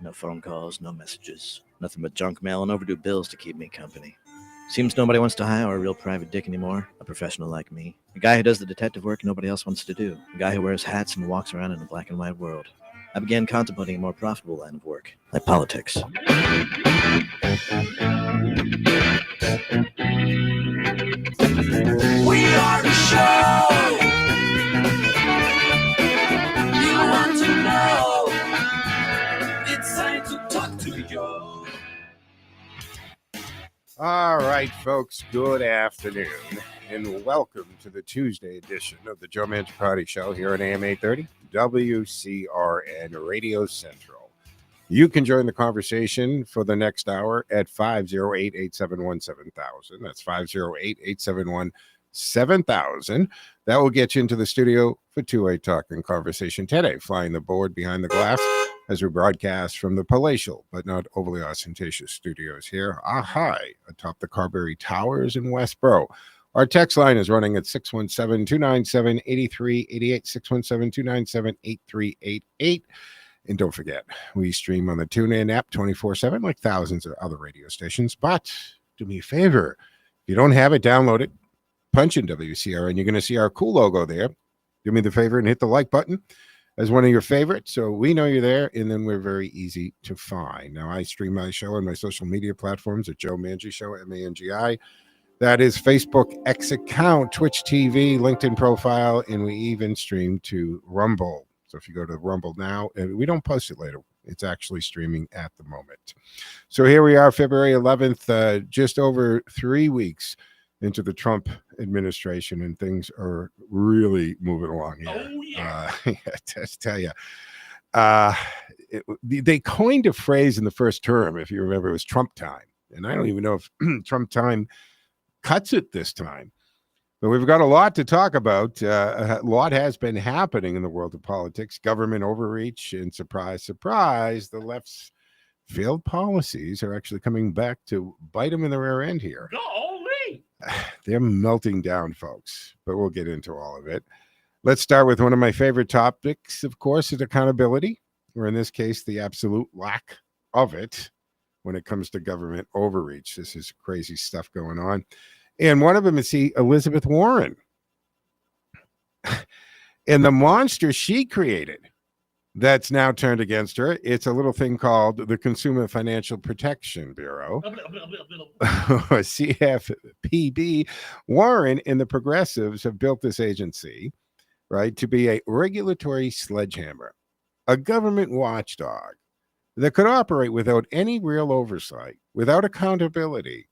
No phone calls, no messages. Nothing but junk mail and overdue bills to keep me company. Seems nobody wants to hire a real private dick anymore, a professional like me. A guy who does the detective work nobody else wants to do. A guy who wears hats and walks around in a black and white world. I began contemplating a more profitable line of work, like politics. We are the show you want to know. It's time to talk to you. All right, folks, good afternoon, and welcome to the Tuesday edition of the Joe Mangiacotti Show here at AM 830, WCRN Radio Central. You can join the conversation for the next hour at 508-871-7000. That's 508-871-7000. That will get you into the studio for two-way talk and conversation today, flying the board behind the glass as we broadcast from the palatial but not overly ostentatious studios here high atop the Carberry Towers in Westboro. Our text line is running at 617-297-8388, 617-297-8388. And don't forget, we stream on the TuneIn app 24/7 like thousands of other radio stations. But do me a favor, if you don't have it, download it, punch in WCRN. You're going to see our cool logo there. Do me the favor and hit the like button as one of your favorites, so we know you're there, and then we're very easy to find. Now, I stream my show on my social media platforms at Joe Mangi Show, M-A-N-G-I. That is Facebook X account, Twitch TV, LinkedIn profile, and we even stream to Rumble. So if you go to Rumble now, and we don't post it later, it's actually streaming at the moment. So here we are, February 11th, just over 3 weeks into the Trump administration, and things are really moving along here. Oh, yeah. To tell you, they coined a phrase in the first term, if you remember, it was Trump time. And I don't even know if Trump time cuts it this time. But we've got a lot to talk about. A lot has been happening in the world of politics, government overreach, and surprise, surprise, the left's failed policies are actually coming back to bite them in the rear end here. Golly. They're melting down, folks, but we'll get into all of it. Let's start with one of my favorite topics, of course, is accountability, or in this case, the absolute lack of it when it comes to government overreach. This is crazy stuff going on. And one of them is Elizabeth Warren and the monster she created that's now turned against her. It's a little thing called the Consumer Financial Protection Bureau, or CFPB. Warren and the progressives have built this agency, right, to be a regulatory sledgehammer, a government watchdog that could operate without any real oversight, without accountability,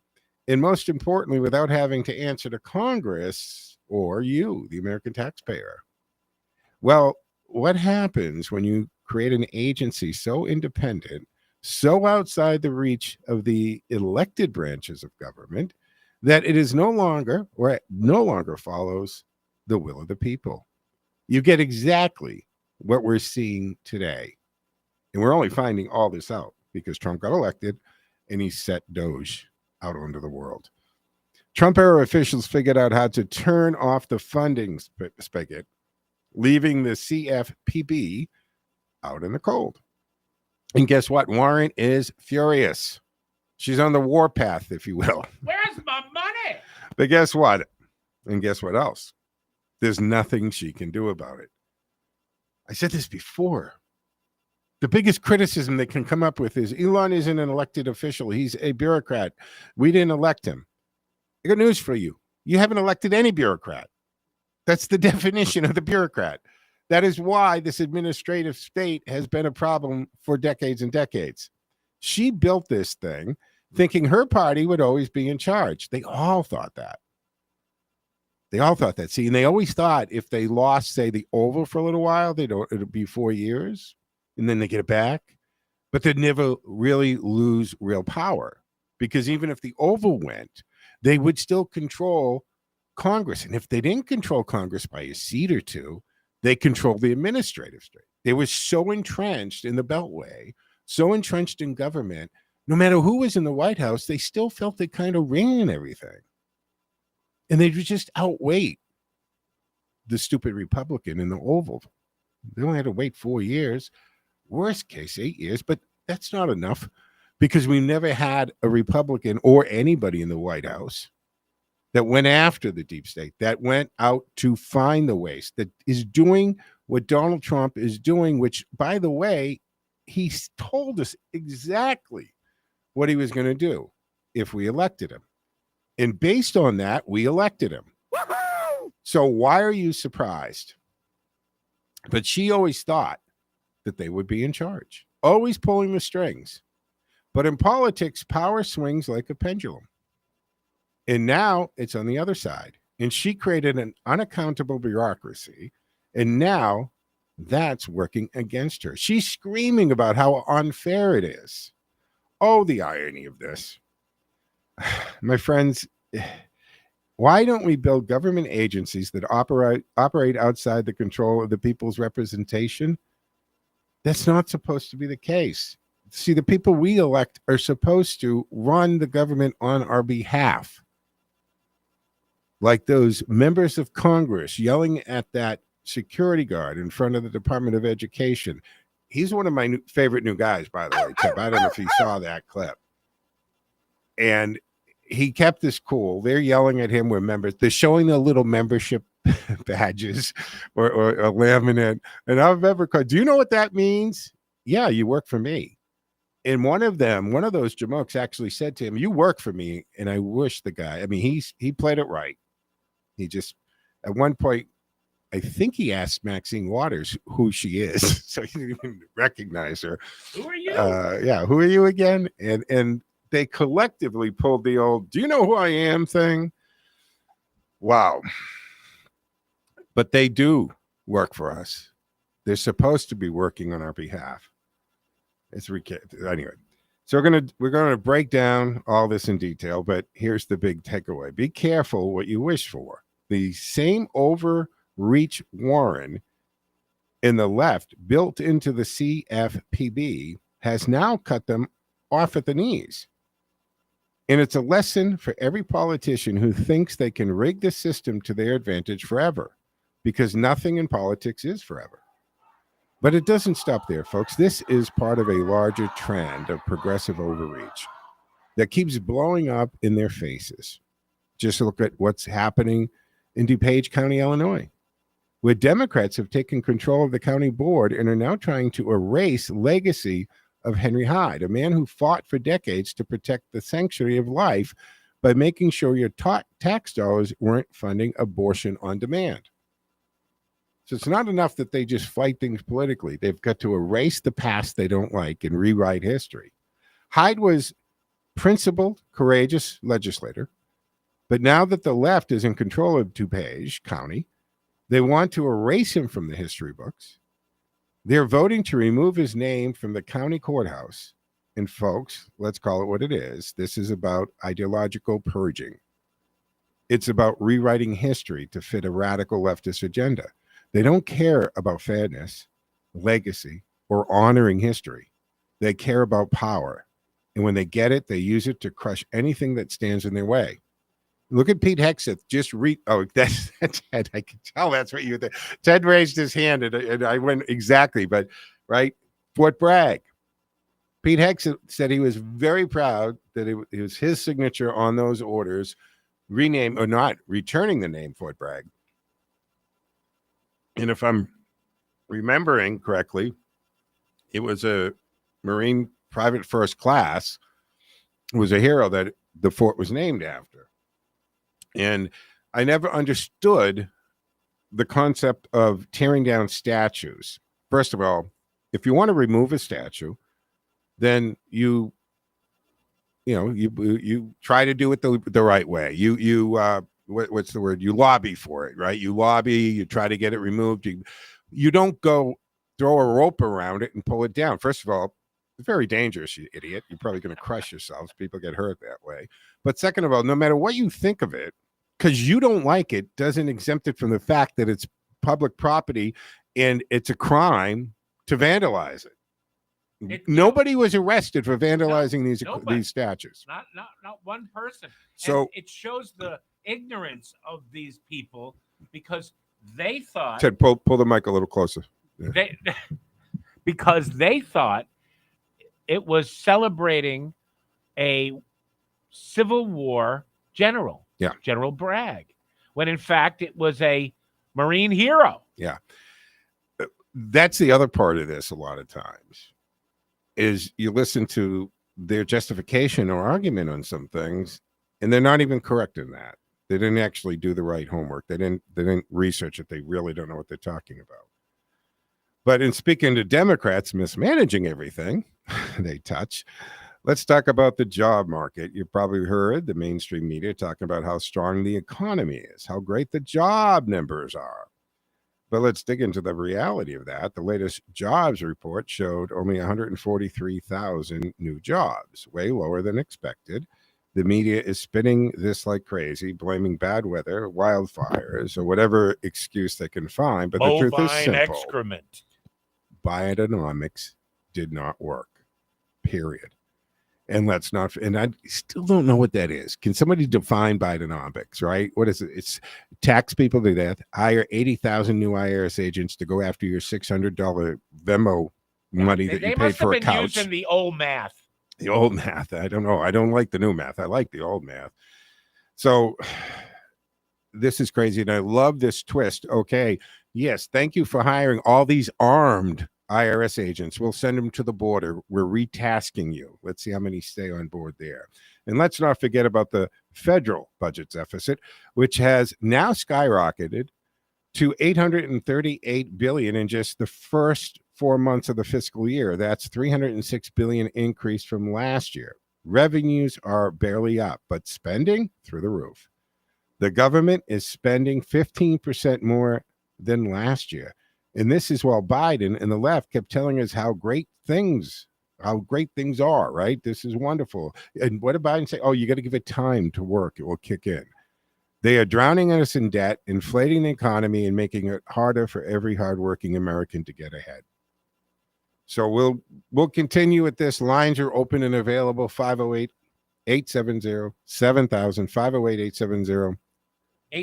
and most importantly, without having to answer to Congress or you, the American taxpayer. Well, what happens when you create an agency so independent, so outside the reach of the elected branches of government, that it is no longer follows the will of the people? You get exactly what we're seeing today. And we're only finding all this out because Trump got elected and he set Doge out onto the world. Trump-era officials figured out how to turn off the funding spigot, leaving the CFPB out in the cold. And guess what? Warren is furious. She's on the warpath, if you will. Where's my money? But guess what? And guess what else? There's nothing she can do about it. I said this before. The biggest criticism they can come up with is Elon isn't an elected official. He's a bureaucrat. We didn't elect him. I got news for you. You haven't elected any bureaucrat. That's the definition of the bureaucrat. That is why this administrative state has been a problem for decades and decades. She built this thing thinking her party would always be in charge. They all thought that. See, and they always thought if they lost, say, the Oval for a little while, it'll be 4 years. And then they get it back, but they'd never really lose real power, because even if the Oval went, they would still control Congress. And if they didn't control Congress by a seat or two, they controlled the administrative state. They were so entrenched in the Beltway, so entrenched in government, no matter who was in the White House, they still felt they kind of ring and everything. And they would just outweight the stupid Republican in the Oval. They only had to wait 4 years. Worst case, 8 years, but That's not enough because we never had a Republican or anybody in the White House that went after the deep state, that went out to find the waste, that is doing what Donald Trump is doing, which, by the way, he told us exactly what he was going to do if we elected him. And based on that, we elected him. So why are you surprised? But she always thought that they would be in charge, always pulling the strings. But in politics, power swings like a pendulum. And now it's on the other side. And she created an unaccountable bureaucracy. And now that's working against her. She's screaming about how unfair it is. Oh, the irony of this. My friends, why don't we build government agencies that operate outside the control of the people's representation? That's not supposed to be the case. See, the people we elect are supposed to run the government on our behalf. Like those members of Congress yelling at that security guard in front of the Department of Education. He's one of my favorite new guys, by the way, Tip. I don't know if you saw that clip. And he kept this cool. They're yelling at him. We're members. They're showing the little membership badges or a laminate. And I've ever called, do you know what that means? Yeah, you work for me. And one of those jamokes actually said to him, you work for me. And I wish the guy, I mean, he played it right. He just, at one point, I think he asked Maxine Waters who she is. So he didn't even recognize her. Who are you? Yeah, who are you again? And they collectively pulled the old, do you know who I am thing? Wow. But they do work for us. They're supposed to be working on our behalf. Anyway. So we're gonna break down all this in detail, but here's the big takeaway. Be careful what you wish for. The same overreach Warren in the left built into the CFPB has now cut them off at the knees. And it's a lesson for every politician who thinks they can rig the system to their advantage forever, because nothing in politics is forever. But it doesn't stop there, folks. This is part of a larger trend of progressive overreach that keeps blowing up in their faces. Just look at what's happening in DuPage County, Illinois, where Democrats have taken control of the county board and are now trying to erase legacy of Henry Hyde, a man who fought for decades to protect the sanctuary of life by making sure your tax dollars weren't funding abortion on demand. So it's not enough that they just fight things politically. They've got to erase the past they don't like and rewrite history. Hyde was principled, courageous legislator, but now that the left is in control of DuPage County, they want to erase him from the history books. They're voting to remove his name from the county courthouse. And folks, let's call it what it is. This is about ideological purging. It's about rewriting history to fit a radical leftist agenda. They don't care about fairness, legacy, or honoring history. They care about power. And when they get it, they use it to crush anything that stands in their way. Look at Pete Hegseth. That's Ted. I can tell that's what you think. Ted raised his hand, and I went exactly. But right, Fort Bragg. Pete Hegseth said he was very proud that it was his signature on those orders, rename or not returning the name Fort Bragg. And if I'm remembering correctly, it was a Marine private first class. It was a hero that the fort was named after. And I never understood the concept of tearing down statues. First of all, if you want to remove a statue, then you try to do it the right way. What's the word? You lobby for it, right? You lobby, you try to get it removed. You don't go throw a rope around it and pull it down. First of all, it's very dangerous, you idiot. You're probably going to crush yourselves. People get hurt that way. But second of all, no matter what you think of it, because you don't like it, doesn't exempt it from the fact that it's public property and it's a crime to vandalize it. Nobody was arrested for vandalizing these statues. Not one person. So and it shows the ignorance of these people because they thought. Ted, pull the mic a little closer. Yeah. Because they thought it was celebrating a Civil War general, General Bragg, when in fact it was a Marine hero. Yeah. That's the other part of this a lot of times, is you listen to their justification or argument on some things, and they're not even correct in that. They didn't actually do the right homework. They didn't research it. They really don't know what they're talking about. But in speaking to Democrats mismanaging everything they touch, let's talk about the job market. You probably heard the mainstream media talking about how strong the economy is, how great the job numbers are. But let's dig into the reality of that. The latest jobs report showed only 143,000 new jobs, way lower than expected. The media is spinning this like crazy, blaming bad weather, wildfires, or whatever excuse they can find. But the truth is simple. Excrement. Bidenomics did not work, period. And let's not, and I still don't know what that is. Can somebody define Bidenomics, right? What is it? It's tax people to death, hire 80,000 new IRS agents to go after your $600 Venmo money that you paid for a couch. They must have been using the old math. The old math. I don't know. I don't like the new math. I like the old math. So this is crazy. And I love this twist. Okay. Yes. Thank you for hiring all these armed IRS agents. We'll send them to the border. We're retasking you. Let's see how many stay on board there. And let's not forget about the federal budget deficit, which has now skyrocketed to $838 billion in just the first 4 months of the fiscal year. That's $306 billion increase from last year. Revenues are barely up, but spending through the roof. The government is spending 15% more than last year. And this is while Biden and the left kept telling us how great things are, right? This is wonderful. And what did Biden say? Oh, you got to give it time to work. It will kick in. They are drowning us in debt, inflating the economy, and making it harder for every hardworking American to get ahead. So we'll continue with this. Lines are open and available. 508-870-7000, 508-870-871. I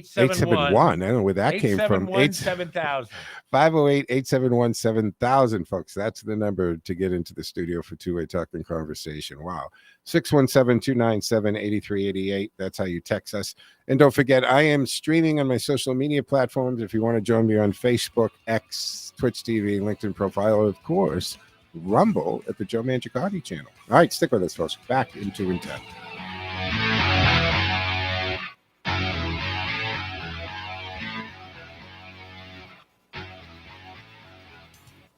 don't know where that came from. 7000. 508-871-7000, folks. That's the number to get into the studio for two-way talking conversation. Wow. 617-297-8388. That's how you text us. And don't forget, I am streaming on my social media platforms. If you want to join me on Facebook, X, Twitch TV, LinkedIn profile, of course, Rumble at the Joe Mangiacotti channel. All right, stick with us, folks. Back into Intent.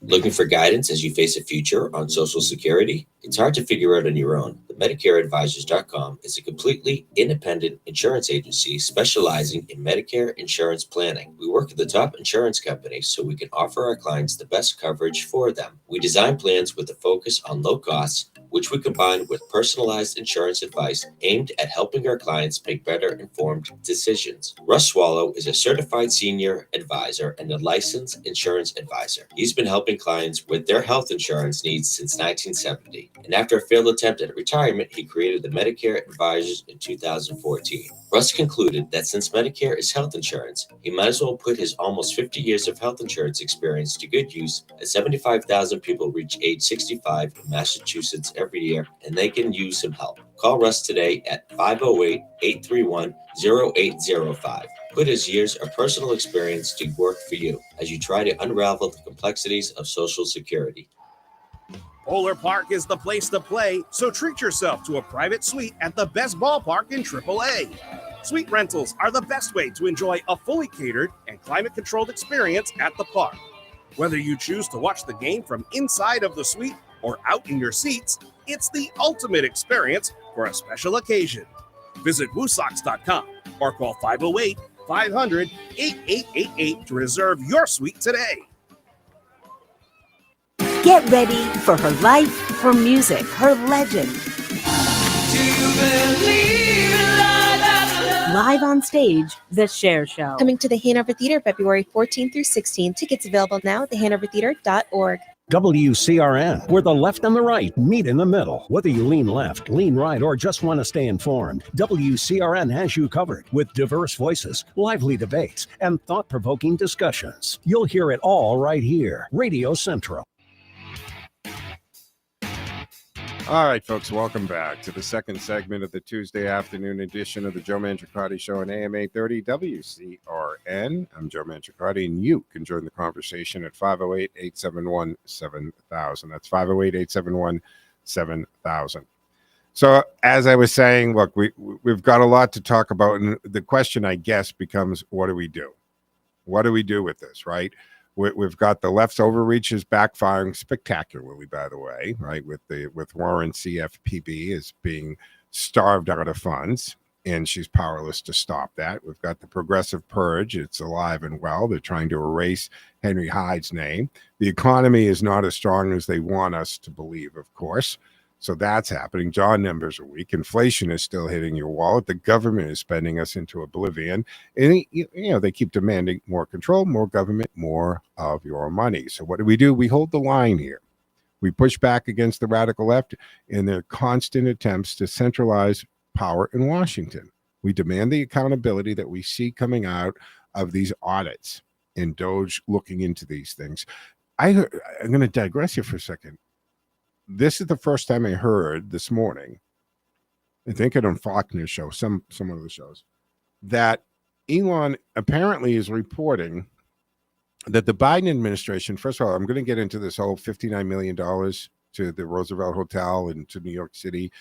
Looking for guidance as you face a future on Social Security? It's hard to figure out on your own. The MedicareAdvisors.com is a completely independent insurance agency specializing in Medicare insurance planning. We work with the top insurance companies so we can offer our clients the best coverage for them. We design plans with a focus on low costs, which we combine with personalized insurance advice aimed at helping our clients make better informed decisions. Russ Swallow is a certified senior advisor and a licensed insurance advisor. He's been helping clients with their health insurance needs since 1970. And after a failed attempt at retirement, he created the Medicare Advisors in 2014. Russ concluded that since Medicare is health insurance, he might as well put his almost 50 years of health insurance experience to good use, as 75,000 people reach age 65 in Massachusetts every year, and they can use some help. Call Russ today at 508-831-0805. Put his years of personal experience to work for you as you try to unravel the complexities of Social Security. Polar Park is the place to play, so treat yourself to a private suite at the best ballpark in AAA. Suite rentals are the best way to enjoy a fully catered and climate-controlled experience at the park. Whether you choose to watch the game from inside of the suite or out in your seats, it's the ultimate experience for a special occasion. Visit WooSox.com or call 508-500-8888 to reserve your suite today. Get ready for her life, her music, her legend. Live on stage, The Cher Show. Coming to the Hanover Theater February 14th through 16th. Tickets available now at thehanovertheater.org. WCRN, where the left and the right meet in the middle. Whether you lean left, lean right, or just want to stay informed, WCRN has you covered with diverse voices, lively debates, and thought-provoking discussions. You'll hear it all right here. Radio Central. All right, folks, welcome back to the second segment of the Tuesday afternoon edition of the Joe Mangiacotti Show on AM 830 WCRN. I'm Joe Mangiacotti, and you can join the conversation at 508-871-7000. That's 508-871-7000. So, as I was saying, look, we've got a lot to talk about, and the question, I guess, becomes, what do we do? What do we do with this, right? We've got the left's overreach is backfiring spectacularly, by the way, right? With Warren CFPB is being starved out of funds, and she's powerless to stop that. We've got the progressive purge. It's alive and well. They're trying to erase Henry Hyde's name. The economy is not as strong as they want us to believe, of course. So that's happening. Job numbers are weak. Inflation is still hitting your wallet. The government is spending us into oblivion. And, they keep demanding more control, more government, more of your money. So what do? We hold the line here. We push back against the radical left in their constant attempts to centralize power in Washington. We demand the accountability that we see coming out of these audits and DOJ looking into these things. I'm going to digress here for a second. This is the first time I heard this morning, I think on Fox News show, some of the shows, that Elon apparently is reporting that the Biden administration, first of all, I'm going to get into this whole $59 million to the Roosevelt Hotel and to New York City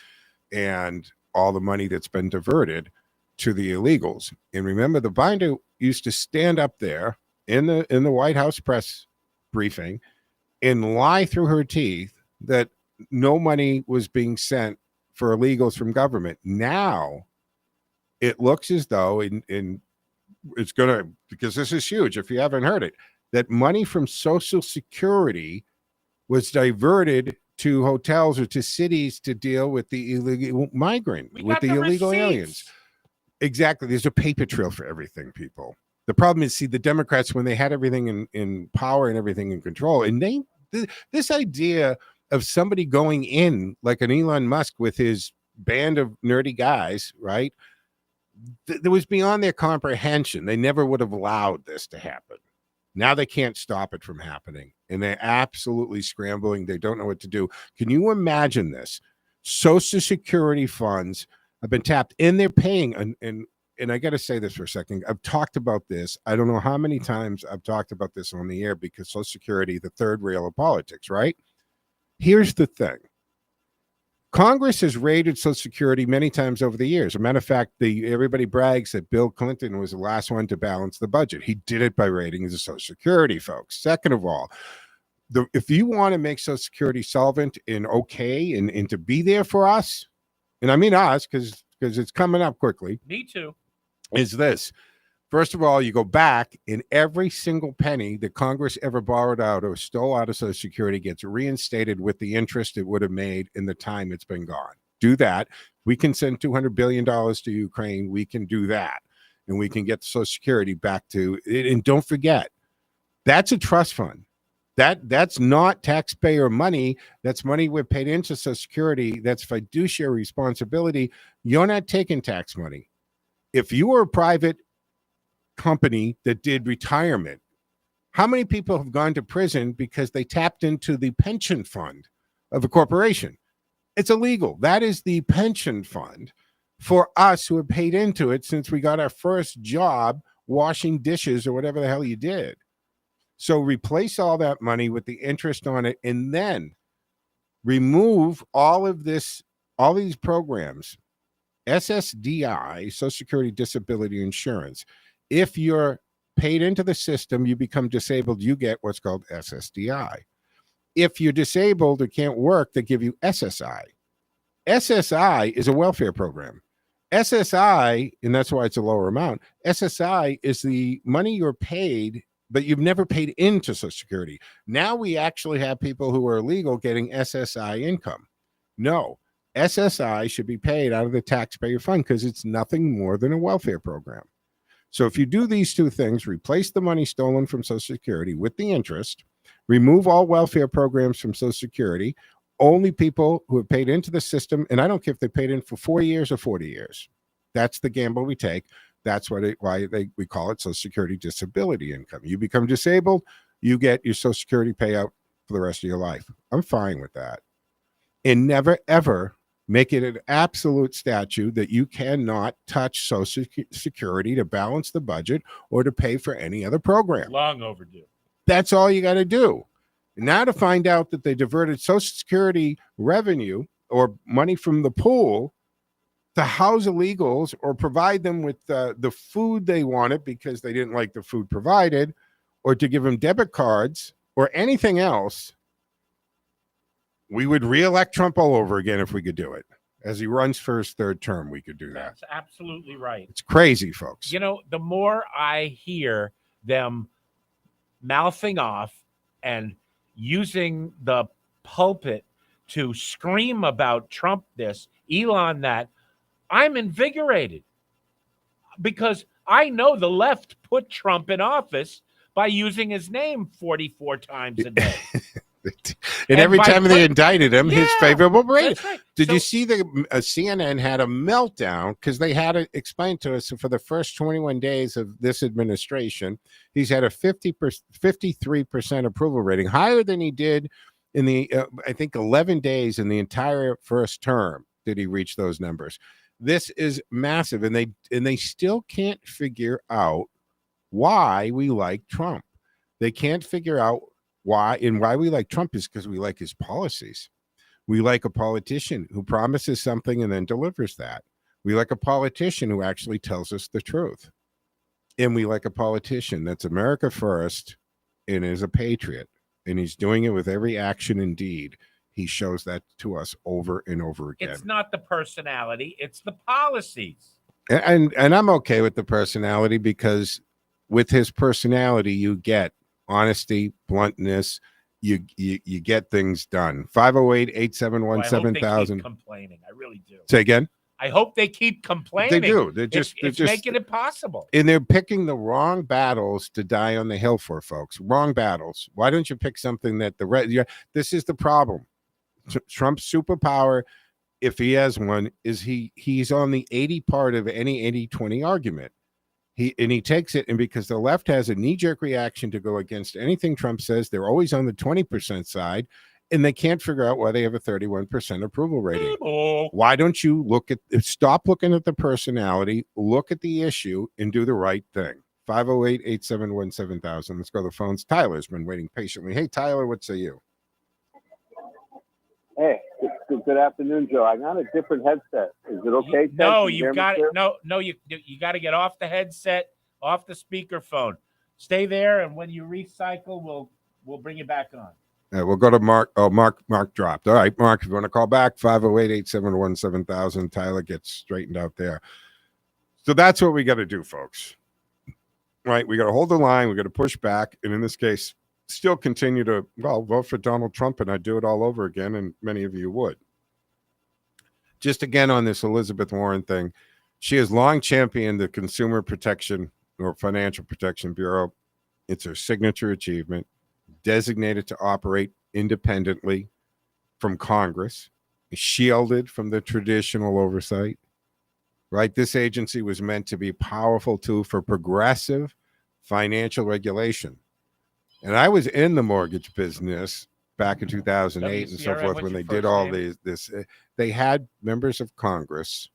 and all the money that's been diverted to the illegals. And remember, the Biden used to stand up there in the White House press briefing and lie through her teeth that no money was being sent for illegals from government. Now it looks as though in it's going to, because this is huge if you haven't heard it, that money from Social Security was diverted to hotels or to cities to deal with the illegal migrant, with the illegal aliens. Exactly. There's a paper trail for everything, people. The problem is, see, the Democrats, when they had everything in power and everything in control, and this idea of somebody going in like an Elon Musk with his band of nerdy guys, right? That was beyond their comprehension. They never would have allowed this to happen. Now they can't stop it from happening, and they're absolutely scrambling. They don't know what to do. Can you imagine this? Social Security funds have been tapped, and they're paying. And I got to say this for a second. I've talked about this. I don't know how many times I've talked about this on the air, because Social Security, the third rail of politics, right? Here's the thing. Congress has raided Social Security many times over the years. As a matter of fact, everybody brags that Bill Clinton was the last one to balance the budget. He did it by raiding the Social Security, folks. Second of all, if you want to make Social Security solvent and okay and to be there for us, and I mean us because it's coming up quickly. Me too. Is this. First of all, you go back, and every single penny that Congress ever borrowed out or stole out of Social Security gets reinstated with the interest it would have made in the time it's been gone. Do that. We can send $200 billion to Ukraine. We can do that. And we can get Social Security back to it. And don't forget, that's a trust fund. That's not taxpayer money. That's money we're paid into Social Security. That's fiduciary responsibility. You're not taking tax money. If you were a private company that did retirement, how many people have gone to prison because they tapped into the pension fund of a corporation? It's illegal. That is the pension fund for us who have paid into it since we got our first job washing dishes or whatever the hell you did. So replace all that money with the interest on it, and then remove all of this, all these programs, SSDI, Social Security Disability Insurance. If you're paid into the system, you become disabled, you get what's called SSDI. If you're disabled or can't work, they give you SSI. SSI is a welfare program. SSI, and that's why it's a lower amount, SSI is the money you're paid, but you've never paid into Social Security. Now we actually have people who are illegal getting SSI income. No, SSI should be paid out of the taxpayer fund because it's nothing more than a welfare program. So if you do these two things, replace the money stolen from Social Security with the interest, remove all welfare programs from Social Security, only people who have paid into the system, and I don't care if they paid in for 4 years or 40 years. That's the gamble we take. That's why we call it Social Security Disability Income. You become disabled, you get your Social Security payout for the rest of your life. I'm fine with that. and never, ever make it an absolute statute that you cannot touch Social Security to balance the budget or to pay for any other program. Long overdue. That's all you got to do. Now to find out that they diverted Social Security revenue or money from the pool to house illegals or provide them with the food they wanted because they didn't like the food provided, or to give them debit cards or anything else, we would reelect Trump all over again if we could do it. As he runs for his third term, we could do that. That's absolutely right. It's crazy, folks. You know, the more I hear them mouthing off and using the pulpit to scream about Trump this, Elon that, I'm invigorated because I know the left put Trump in office by using his name 44 times a day. and every time they indicted him, his favorable rating. Right. Did you see the CNN had a meltdown because they had to explain to us for the first 21 days of this administration, he's had a 53% approval rating, higher than he did in the, I think, 11 days in the entire first term did he reach those numbers. This is massive, and they still can't figure out why we like Trump. They can't figure out why we like Trump is because we like his policies. We like a politician who promises something and then delivers that. We like a politician who actually tells us the truth. And we like a politician that's America first and is a patriot. And he's doing it with every action and deed. He shows that to us over and over again. It's not the personality, it's the policies. And I'm okay with the personality because with his personality, you get honesty, bluntness, you get things done. 508-871-7000. Complaining. I really do. Say again? I hope they keep complaining. They do. They're just making it possible. And they're picking the wrong battles to die on the hill for, folks. Wrong battles. Why don't you pick something that this is the problem. Trump's superpower, if he has one, is he's on the 80 part of any 80-20 argument. He takes it, and because the left has a knee-jerk reaction to go against anything Trump says, they're always on the 20% side, and they can't figure out why they have a 31% approval rating. Why don't you stop looking at the personality, look at the issue, and do the right thing? 508-871-7000. Let's go to the phones. Tyler's been waiting patiently. Hey, Tyler, what say you? Hey, good afternoon, Joe. I got a different headset. Is it okay? No, you got it. No, you got to get off the headset, off the speakerphone. Stay there, and when you recycle, we'll bring you back on. All right, we'll go to Mark. Oh, Mark dropped. All right, Mark, if you want to call back, 508-871-7000. Tyler gets straightened out there. So that's what we got to do, folks. Right? We got to hold the line. We got to push back, and in this case, still continue to vote for Donald Trump, and I'd do it all over again, and many of you would. Just again on this Elizabeth Warren thing, she has long championed the Consumer Protection or Financial Protection Bureau. It's her signature achievement, designated to operate independently from Congress, shielded from the traditional oversight. Right? This agency was meant to be a powerful tool for progressive financial regulation. And I was in the mortgage business back in 2008 and so forth when they did all this. They had members of Congress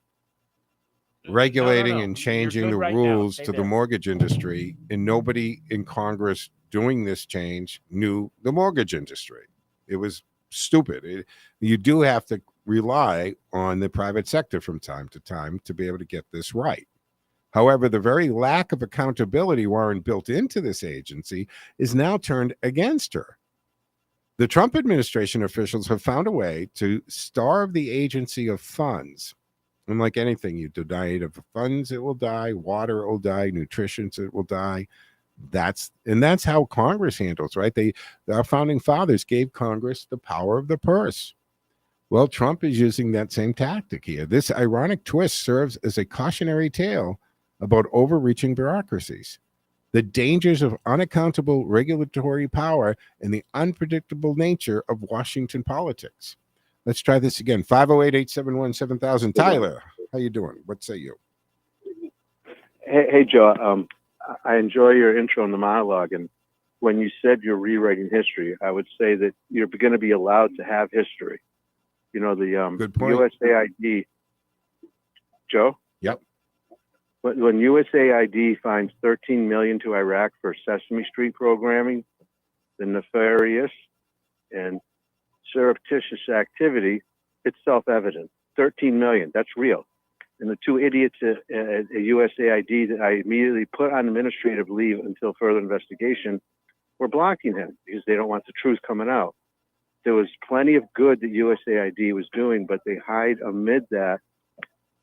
regulating and changing the rules to the mortgage industry, and nobody in Congress doing this change knew the mortgage industry. It was stupid. You do have to rely on the private sector from time to time to be able to get this right. However, the very lack of accountability Warren built into this agency is now turned against her. The Trump administration officials have found a way to starve the agency of funds. And like anything, you deny it of funds, it will die. Water, it will die. Nutrition, it will die. That's how Congress handles, right? Our founding fathers gave Congress the power of the purse. Well, Trump is using that same tactic here. This ironic twist serves as a cautionary tale about overreaching bureaucracies, the dangers of unaccountable regulatory power, and the unpredictable nature of Washington politics. Let's try this again. 508-871-7000. Tyler, how you doing? What say you? Hey, Joe. I enjoy your intro in the monologue, and when you said you're rewriting history, I would say that you're going to be allowed to have history. You know, the Good point. USAID. Joe? Yep. When USAID finds $13 million to Iraq for Sesame Street programming, the nefarious and surreptitious activity, it's self-evident. 13 million, that's real. And the two idiots at USAID that I immediately put on administrative leave until further investigation were blocking him because they don't want the truth coming out. There was plenty of good that USAID was doing, but they hide amid that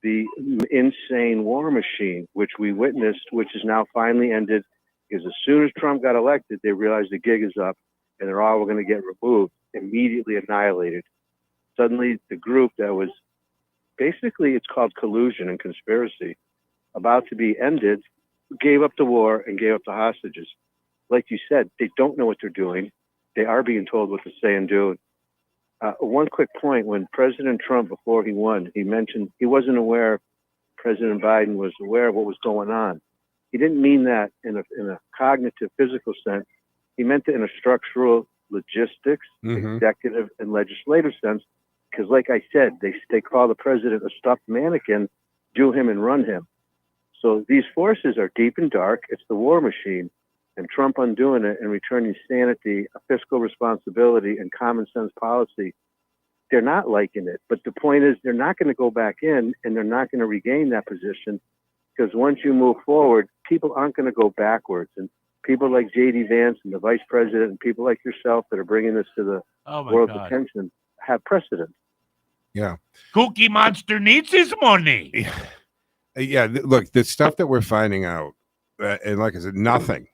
the insane war machine, which we witnessed, which is now finally ended, because as soon as Trump got elected, they realized the gig is up and they're all going to get removed, immediately annihilated. Suddenly, the group that was basically, it's called collusion and conspiracy, about to be ended, gave up the war and gave up the hostages. Like you said, they don't know what they're doing. They are being told what to say and do. One quick point, when President Trump, before he won, he mentioned he wasn't aware President Biden was aware of what was going on. He didn't mean that in a cognitive, physical sense. He meant it in a structural, logistics, executive, and legislative sense. Because like I said, they call the president a stuffed mannequin, do him and run him. So these forces are deep and dark. It's the war machine. And Trump undoing it and returning sanity, a fiscal responsibility, and common sense policy, they're not liking it. But the point is, they're not going to go back in, and they're not going to regain that position, because once you move forward, people aren't going to go backwards. And people like J.D. Vance and the vice president and people like yourself that are bringing this to the world's attention have precedent. Yeah. Cookie Monster needs his money. Yeah. Look, the stuff that we're finding out, and like I said, nothing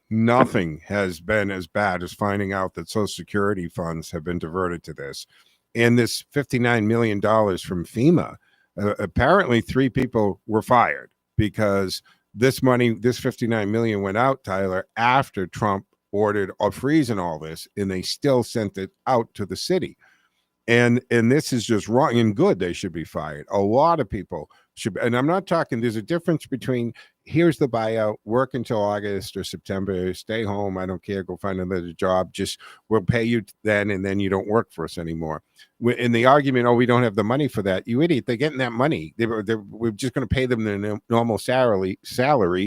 has been as bad as finding out that Social Security funds have been diverted to this. And this $59 million from FEMA, apparently 3 people were fired because this money, this $59 million went out, Tyler, after Trump ordered a freeze and all this, and they still sent it out to the city. And this is just wrong and good. They should be fired. A lot of people should. And I'm not talking, there's a difference between here's the buyout, work until August or September, stay home. I don't care. Go find another job. Just we'll pay you then. And then you don't work for us anymore. In the argument, oh, we don't have the money for that. You idiot. They're getting that money. We're just going to pay them their normal salary,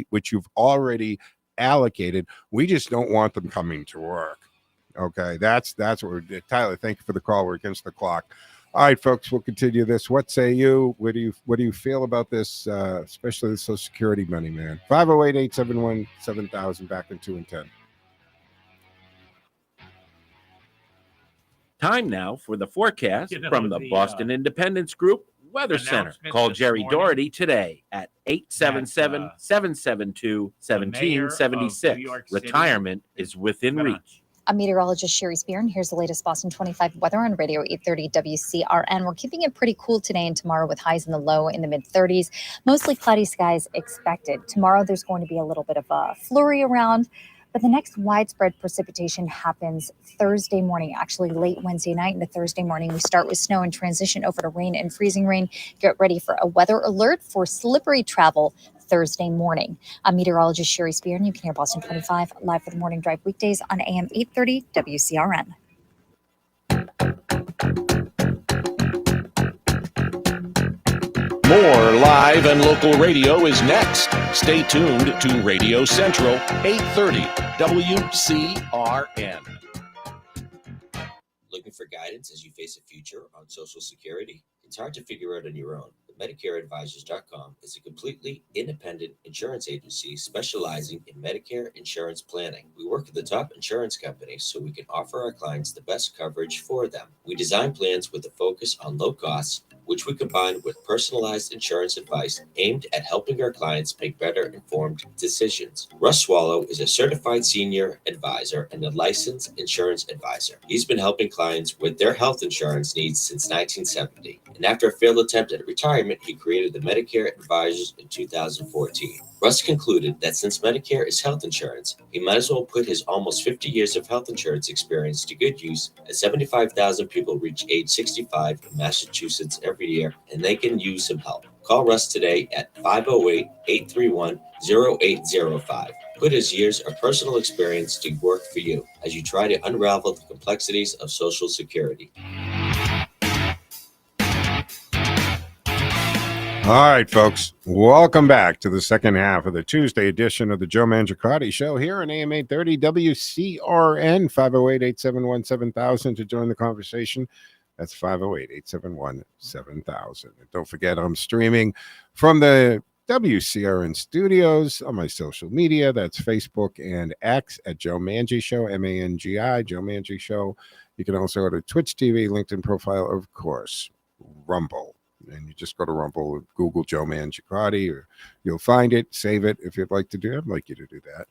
which you've already allocated. We just don't want them coming to work. Okay, that's what we're doing. Tyler, thank you for the call. We're against the clock. All right, folks, we'll continue this. What say you? What do you feel about this, especially the Social Security money, man? 508-871-7000, back in 2 and 10. Time now for the forecast from the Boston Independence Group Weather Center. Call Jerry Doherty today at 877-772-1776. Retirement is within reach. I'm meteorologist Sherry Spear, and here's the latest Boston 25 weather on Radio 830 WCRN. We're keeping it pretty cool today and tomorrow with highs in the low in the mid-30s. Mostly cloudy skies expected. Tomorrow there's going to be a little bit of a flurry around, but the next widespread precipitation happens Thursday morning, actually late Wednesday night into Thursday morning. We start with snow and transition over to rain and freezing rain. Get ready for a weather alert for slippery travel Thursday morning. I'm meteorologist Sherry Spear, and you can hear Boston 25 live for the morning drive weekdays on AM 830 WCRN. More live and local radio is next. Stay tuned to Radio Central 830 WCRN. Looking for guidance as you face a future on Social Security? It's hard to figure out on your own. MedicareAdvisors.com is a completely independent insurance agency specializing in Medicare insurance planning. We work with the top insurance companies so we can offer our clients the best coverage for them. We design plans with a focus on low costs, which we combine with personalized insurance advice aimed at helping our clients make better informed decisions. Russ Swallow is a certified senior advisor and a licensed insurance advisor. He's been helping clients with their health insurance needs since 1970. And after a failed attempt at retirement, he created the Medicare Advisors in 2014. Russ concluded that since Medicare is health insurance, he might as well put his almost 50 years of health insurance experience to good use, as 75,000 people reach age 65 in Massachusetts every year, and they can use some help. Call Russ today at 508-831-0805. Put his years of personal experience to work for you as you try to unravel the complexities of Social Security. All right, folks. Welcome back to the second half of the Tuesday edition of the Joe Mangiacotti Show here on AM 830 WCRN 508-871-7000 to join the conversation. That's 508-871-7000. And don't forget, I'm streaming from the WCRN studios on my social media. That's Facebook and X at Joe Mangi Show, Mangi, Joe Mangi Show. You can also go to Twitch TV, LinkedIn profile, of course, Rumble. And you just go to Rumble, Google Joe Mangiacotti, or you'll find it, save it if you'd like to do it. I'd like you to do that.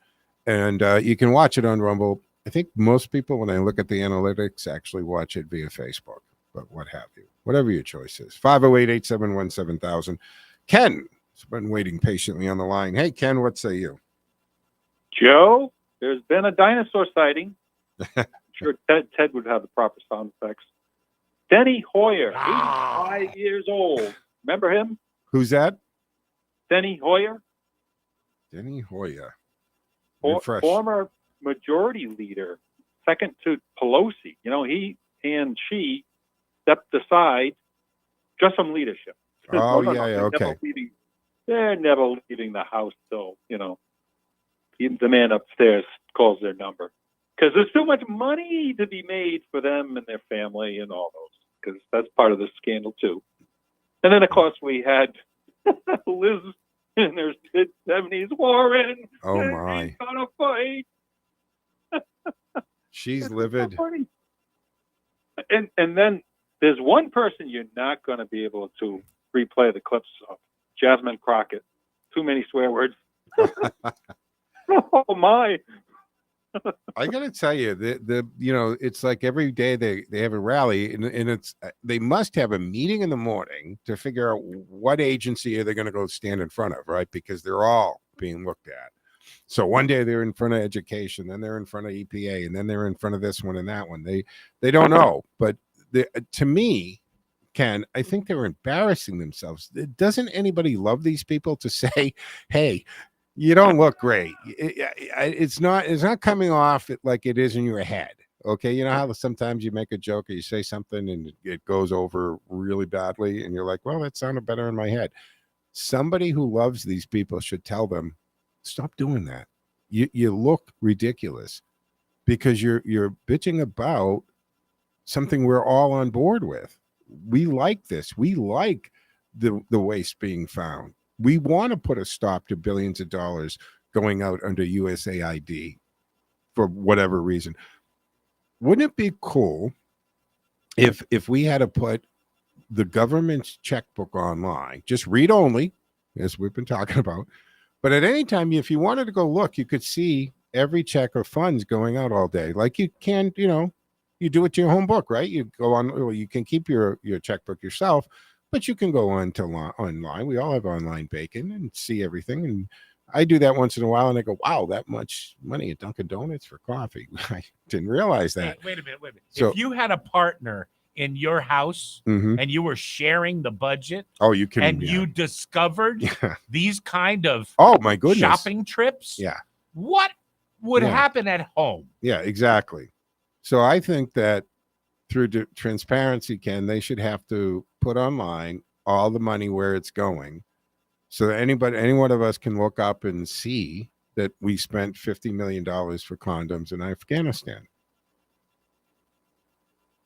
And you can watch it on Rumble. I think most people, when I look at the analytics, actually watch it via Facebook, but what have you. Whatever your choice is. 508-871-7000. Ken has been waiting patiently on the line. Hey, Ken, what say you? Joe, there's been a dinosaur sighting. I'm sure Ted would have the proper sound effects. Denny Hoyer, 85 years old. Remember him? Who's that? Denny Hoyer. Denny Hoyer. Former majority leader, second to Pelosi. You know, he and she stepped aside just from leadership. Oh, Okay. They're never leaving the house till, you know, the man upstairs calls their number. Because there's too much money to be made for them and their family and all those. Because that's part of the scandal, too. And then, of course, we had Liz in her 70s, Warren. Oh, my. Gonna fight. She's livid. And then there's one person you're not going to be able to replay the clips of. Jasmine Crockett. Too many swear words. Oh, my. I gotta tell you, the you know, it's like every day they have a rally, and it's they must have a meeting in the morning to figure out what agency are they going to go stand in front of, right? Because they're all being looked at. So one day they're in front of education, then they're in front of EPA, and then they're in front of this one and that one. They don't know, but to me, Ken, I think they're embarrassing themselves. Doesn't anybody love these people to say, "Hey, you don't look great"? It's not coming off like it is in your head. Okay, you know how sometimes you make a joke or you say something and it goes over really badly, and you're like, "Well, that sounded better in my head." Somebody who loves these people should tell them, "Stop doing that. You look ridiculous," because you're bitching about something we're all on board with. We like this. We like the waste being found. We want to put a stop to billions of dollars going out under USAID for whatever reason. Wouldn't it be cool if we had to put the government's checkbook online, just read only, as we've been talking about, but at any time, if you wanted to go look, you could see every check of funds going out all day. Like you can, you know, you do it to your home book, right? You go on, well, you can keep your checkbook yourself, but you can go on to online. We all have online banking and see everything. And I do that once in a while, and I go, "Wow, that much money at Dunkin' Donuts for coffee." I didn't realize that. Hey, wait a minute. So, if you had a partner in your house and you were sharing the budget, you can, and you discovered these kind of my goodness shopping trips, what would happen at home? Yeah, exactly. So I think that through transparency, Ken, they should have to put online all the money where it's going, so that any one of us can look up and see that we spent $50 million for condoms in Afghanistan.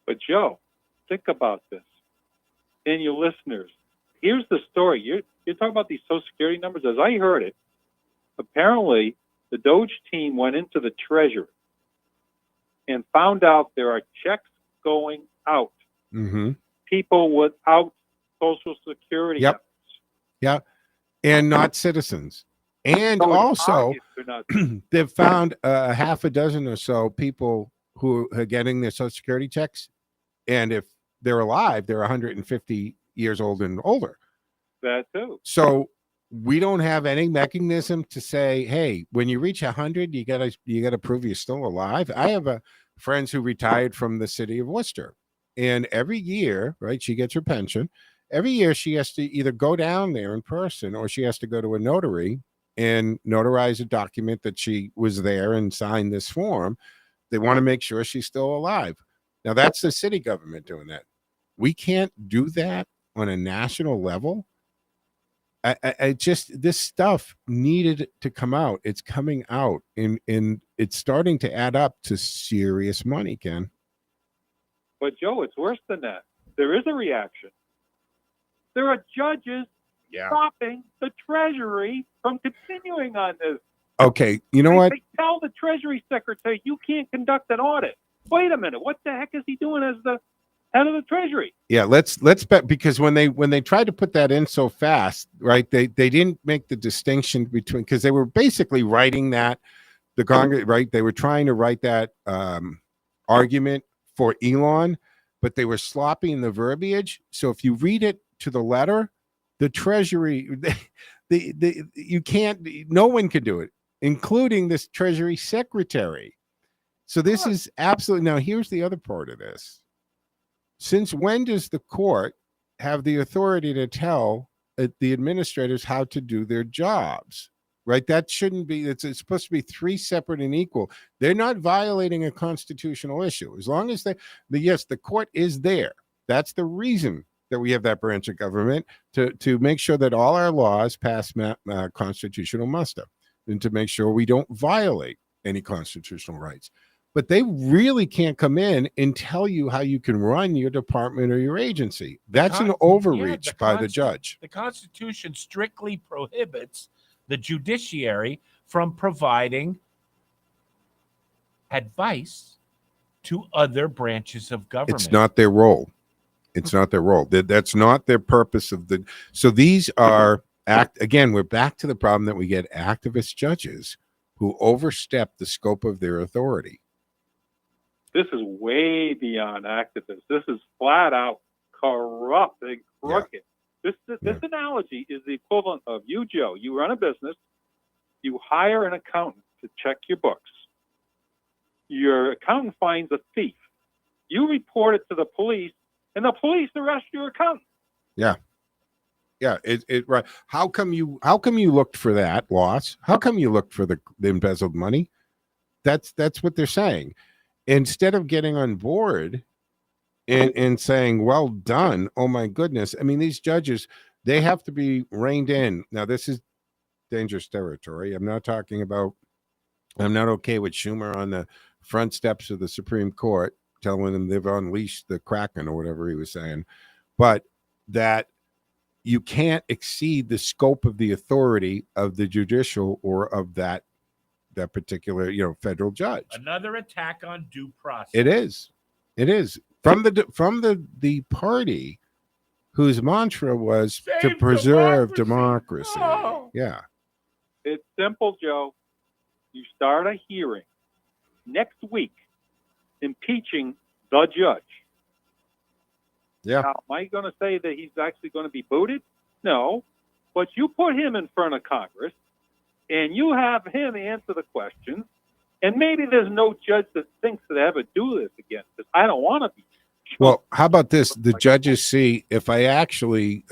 But Joe, think about this. And your listeners, here's the story. You're talking about these Social Security numbers. As I heard it, apparently the Doge team went into the Treasury and found out there are checks going out. Mm-hmm. People without Social Security numbers. Yeah. And not citizens. And also, they've found a half a dozen or so people who are getting their Social Security checks. And if they're alive, they're 150 years old and older. That too. So we don't have any mechanism to say, "Hey, when you reach 100, you gotta prove you're still alive." I have friends who retired from the city of Worcester, and every year, right, she gets her pension. Every year, she has to either go down there in person or she has to go to a notary and notarize a document that she was there and signed this form. They want to make sure she's still alive. Now, that's the city government doing that. We can't do that on a national level. I just, this stuff needed to come out. It's coming out, and it's starting to add up to serious money, Ken. But Joe, it's worse than that. There is a reaction. There are judges stopping the Treasury from continuing on this. Okay, you know what? They tell the Treasury Secretary, you can't conduct an audit. Wait a minute, what the heck is he doing as the head of the Treasury? Yeah, let's bet, because when they tried to put that in so fast, right? They didn't make the distinction between, because they were basically writing that the Congress, right? They were trying to write that argument for Elon, but they were sloppy in the verbiage. So if you read it to the letter, the Treasury, you can't, no one can do it, including this Treasury Secretary. So this is absolutely, now here's the other part of this. Since when does the court have the authority to tell the administrators how to do their jobs? Right? That shouldn't be, it's supposed to be three separate and equal. They're not violating a constitutional issue. As long as yes, the court is there. That's the reason that we have that branch of government, to make sure that all our laws pass constitutional muster, and to make sure we don't violate any constitutional rights. But they really can't come in and tell you how you can run your department or your agency. That's an overreach by the judge. The Constitution strictly prohibits the judiciary from providing advice to other branches of government. It's not their role. It's not their role. That's not their purpose of the. So these are again, we're back to the problem that we get activist judges who overstep the scope of their authority. This is way beyond activists. This is flat out corrupt and crooked. This analogy is the equivalent of you, Joe. You run a business. You hire an accountant to check your books. Your accountant finds a thief. You report it to the police, and the police arrest your accountant. Yeah. Right. How come you looked for that loss? How come you looked for the embezzled money? That's what they're saying. Instead of getting on board and saying, well done, oh my goodness. I mean, these judges, they have to be reined in. Now, this is dangerous territory. I'm not okay with Schumer on the front steps of the Supreme Court telling them they've unleashed the Kraken or whatever he was saying. But that you can't exceed the scope of the authority of the judicial or of that particular, federal judge. Another attack on due process. It is from the party whose mantra was to preserve democracy. Oh. Yeah, it's simple, Joe. You start a hearing next week impeaching the judge. Yeah. Now, am I going to say that he's actually going to be booted? No, but you put him in front of Congress, and you have him answer the questions, and maybe there's no judge that thinks that I ever do this again, because I don't want to be. Well, how about this? The judges see if I actually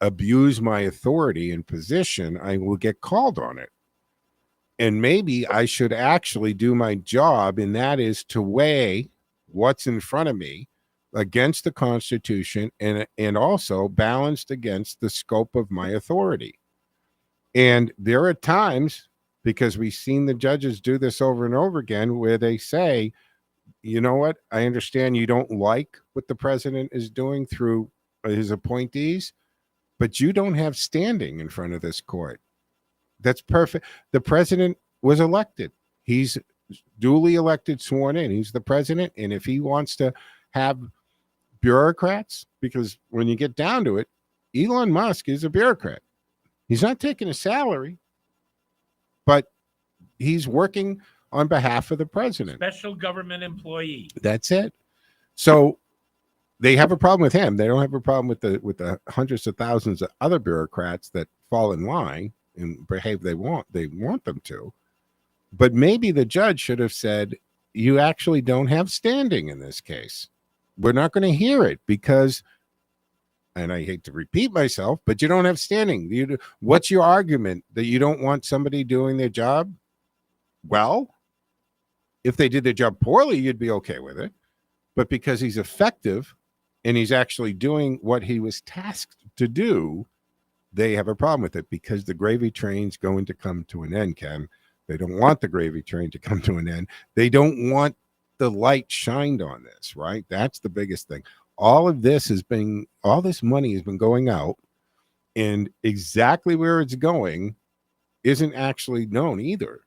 abuse my authority and position, I will get called on it. And maybe I should actually do my job, and that is to weigh what's in front of me against the Constitution and also balanced against the scope of my authority. And there are times, because we've seen the judges do this over and over again, where they say, you know what, I understand you don't like what the president is doing through his appointees, but you don't have standing in front of this court. That's perfect. The president was elected. He's duly elected, sworn in. He's the president. And if he wants to have bureaucrats, because when you get down to it, Elon Musk is a bureaucrat. He's not taking a salary, but he's working on behalf of the president. Special government employee. That's it. So they have a problem with him. They don't have a problem with the hundreds of thousands of other bureaucrats that fall in line and behave they want them to. But maybe the judge should have said, you actually don't have standing in this case. We're not going to hear it because, and I hate to repeat myself, but you don't have standing. What's your argument? That you don't want somebody doing their job? Well, if they did their job poorly, you'd be okay with it. But because he's effective and he's actually doing what he was tasked to do, they have a problem with it because the gravy train's going to come to an end, Ken. They don't want the gravy train to come to an end. They don't want the light shined on this, right? That's the biggest thing. All this money has been going out, and exactly where it's going isn't actually known either.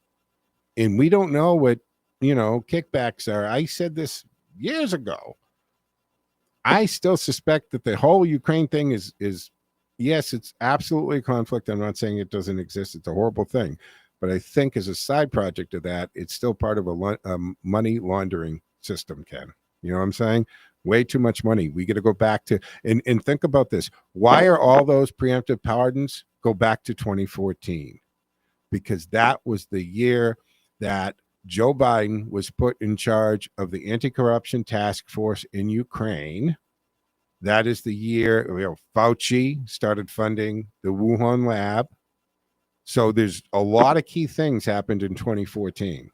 And we don't know what, kickbacks are. I said this years ago. I still suspect that the whole Ukraine thing is yes, it's absolutely a conflict. I'm not saying it doesn't exist. It's a horrible thing. But I think as a side project of that, it's still part of a money laundering system, Ken. You know what I'm saying? Way too much money. We got to go back to, and think about this. Why are all those preemptive pardons go back to 2014? Because that was the year that Joe Biden was put in charge of the anti-corruption task force in Ukraine. That is the year Fauci started funding the Wuhan lab. So there's a lot of key things happened in 2014.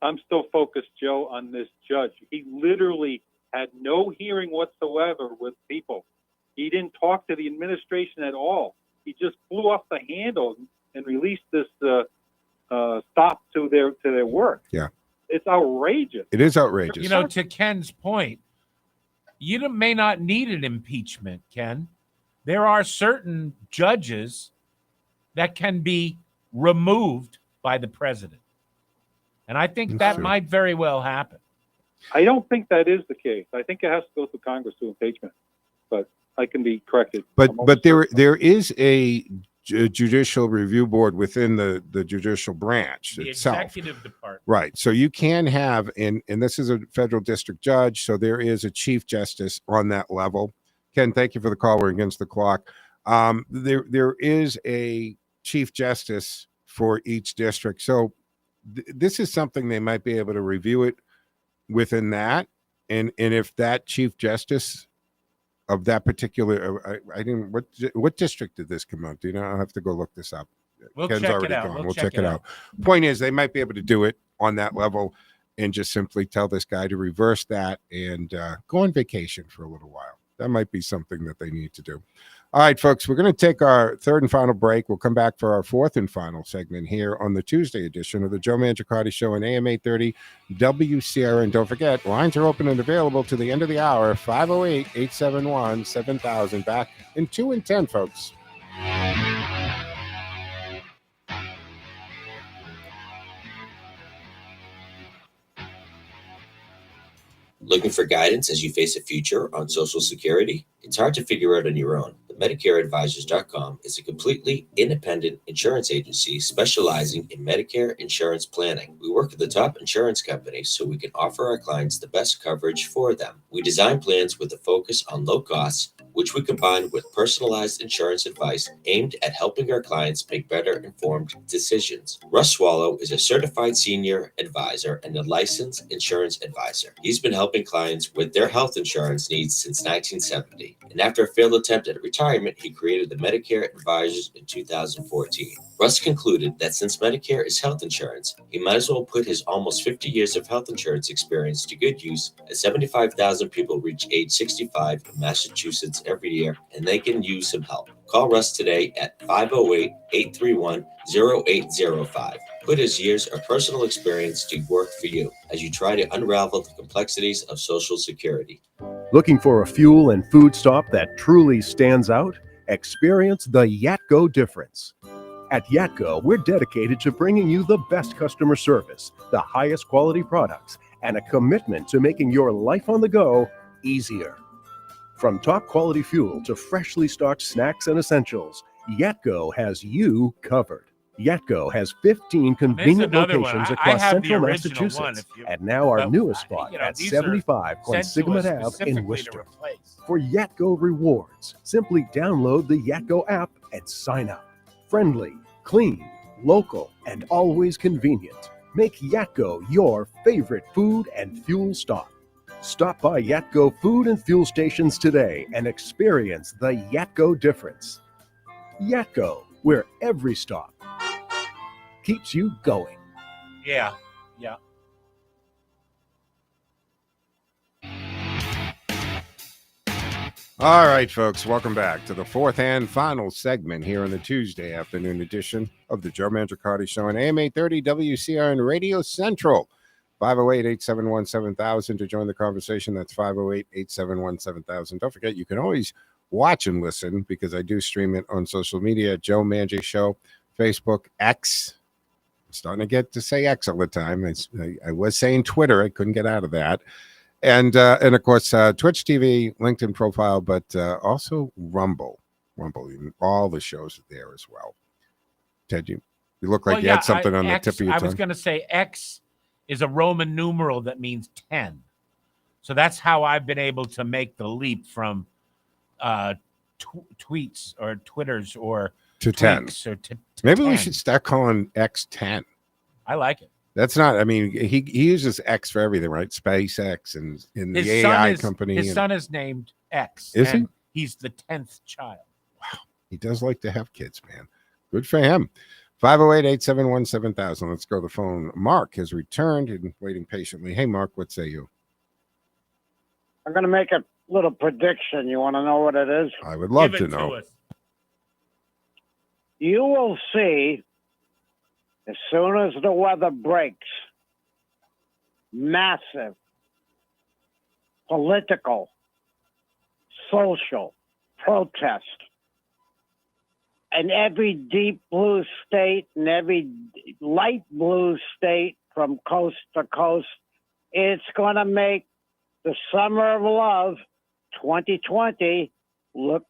I'm still focused, Joe, on this judge. He literally had no hearing whatsoever with people. He didn't talk to the administration at all. He just flew off the handle and released this stop to their work. Yeah, it's outrageous. It is outrageous. To Ken's point, you may not need an impeachment, Ken. There are certain judges that can be removed by the president. And I think that might very well happen. I don't think that is the case. I think it has to go through Congress to impeachment, but I can be corrected. But there is a judicial review board within the judicial branch itself. Executive department. Right. So you can have, and this is a federal district judge, so there is a chief justice on that level. Ken, thank you for the call. We're against the clock. There is a chief justice for each district. So this is something they might be able to review it within that. And if that chief justice of that particular, I didn't, what district did this come out? Do you know? I'll have to go look this up. We'll Ken's check it already out. gone. We'll check it out. Point is, they might be able to do it on that level and just simply tell this guy to reverse that and go on vacation for a little while. That might be something that they need to do. All right, folks, we're going to take our third and final break. We'll come back for our fourth and final segment here on the Tuesday edition of the Joe Mangiacotti Show on AM 830 WCRN. Don't forget, lines are open and available to the end of the hour, 508-871-7000. Back in 2 and 10, folks. Looking for guidance as you face a future on Social Security? It's hard to figure out on your own. But MedicareAdvisors.com is a completely independent insurance agency specializing in Medicare insurance planning. We work with the top insurance companies so we can offer our clients the best coverage for them. We design plans with a focus on low costs, which we combine with personalized insurance advice aimed at helping our clients make better informed decisions. Russ Swallow is a certified senior advisor and a licensed insurance advisor. He's been helping clients with their health insurance needs since 1970. And after a failed attempt at retirement, he created the Medicare Advisors in 2014. Russ concluded that since Medicare is health insurance, he might as well put his almost 50 years of health insurance experience to good use, as 75,000 people reach age 65 in Massachusetts every year, and they can use some help. Call Russ today at 508-831-0805. Put his years of personal experience to work for you as you try to unravel the complexities of Social Security. Looking for a fuel and food stop that truly stands out? Experience the Yatco difference. At Yatco, we're dedicated to bringing you the best customer service, the highest quality products, and a commitment to making your life on the go easier. From top quality fuel to freshly stocked snacks and essentials, Yatco has you covered. Yatco has 15 convenient locations across central Massachusetts, and now our newest spot at 75 Quonsigamut Ave in Worcester. For Yatco rewards, simply download the Yatco app and sign up. Friendly, clean, local, and always convenient. Make Yatco your favorite food and fuel stop. Stop by Yatco food and fuel stations today and experience the Yatco difference. Yatco, where every stop keeps you going. Yeah. All right, folks, welcome back to the fourth and final segment here on the Tuesday afternoon edition of the Joe Mangiacotti Show on AM 830 WCRN Radio Central. 508-871-7000 to join the conversation. That's 508-871-7000. Don't forget, you can always watch and listen because I do stream it on social media. Joe Mangiacotti Show, Facebook, X. I'm starting to get to say X all the time. I was saying Twitter. I couldn't get out of that. And of course, Twitch TV, LinkedIn profile, but also Rumble. All the shows are there as well. Ted, you look like you had something on the tip of your tongue. I was going to say X is a Roman numeral that means 10. So that's how I've been able to make the leap from tweets or Twitters or to 10. Or to Maybe 10. We should start calling X 10. I like it. That's not, I mean, he uses X for everything, right? SpaceX and in the AI company. His son is named X. Is he? He's the 10th child. Wow. He does like to have kids, man. Good for him. 508-871-7000. Let's go to the phone. Mark has returned and waiting patiently. Hey, Mark, what say you? I'm going to make a little prediction. You want to know what it is? I would love to know. You will see, as soon as the weather breaks, massive political, social protest in every deep blue state and every light blue state from coast to coast. It's going to make the Summer of Love 2020 look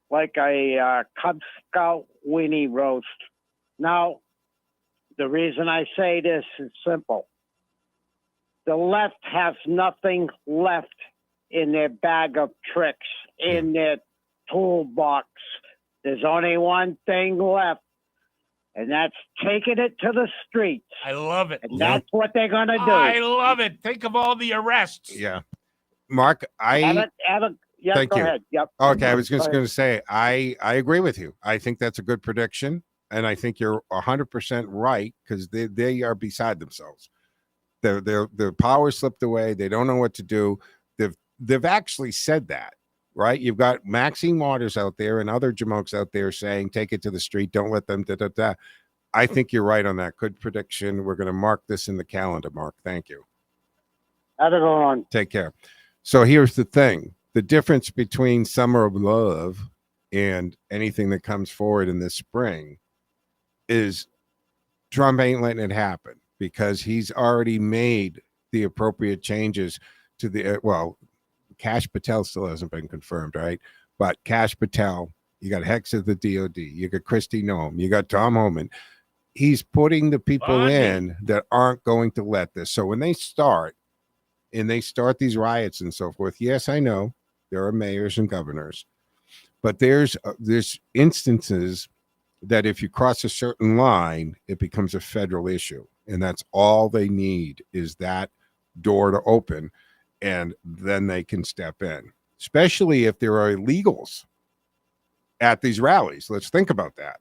like a Cub Scout weenie roast. Now, the reason I say this is simple. The left has nothing left in their bag of tricks, in their toolbox. There's only one thing left, and that's taking it to the streets. I love it. And that's what they're going to do. I love it. Think of all the arrests. Yeah. Mark, yeah, thank go you. ahead. Yep. Okay, I was just going to say, I agree with you. I think that's a good prediction, and I think you're 100% right because they are beside themselves. Their power slipped away. They don't know what to do. They've actually said that, right? You've got Maxine Waters out there and other jamokes out there saying, take it to the street. Don't let them da-da-da. I think you're right on that. Good prediction. We're going to mark this in the calendar, Mark. Thank you. Have a good one. Take care. So here's the thing. The difference between Summer of Love and anything that comes forward in this spring is Trump ain't letting it happen because he's already made the appropriate changes to the, Kash Patel still hasn't been confirmed, right? But Kash Patel, you got Hex of the DOD, you got Kristi Noem, you got Tom Homan. He's putting the people in that aren't going to let this. So when they start these riots and so forth, yes, I know there are mayors and governors, but there's instances that if you cross a certain line, it becomes a federal issue. And that's all they need is that door to open. And then they can step in, especially if there are illegals at these rallies. Let's think about that.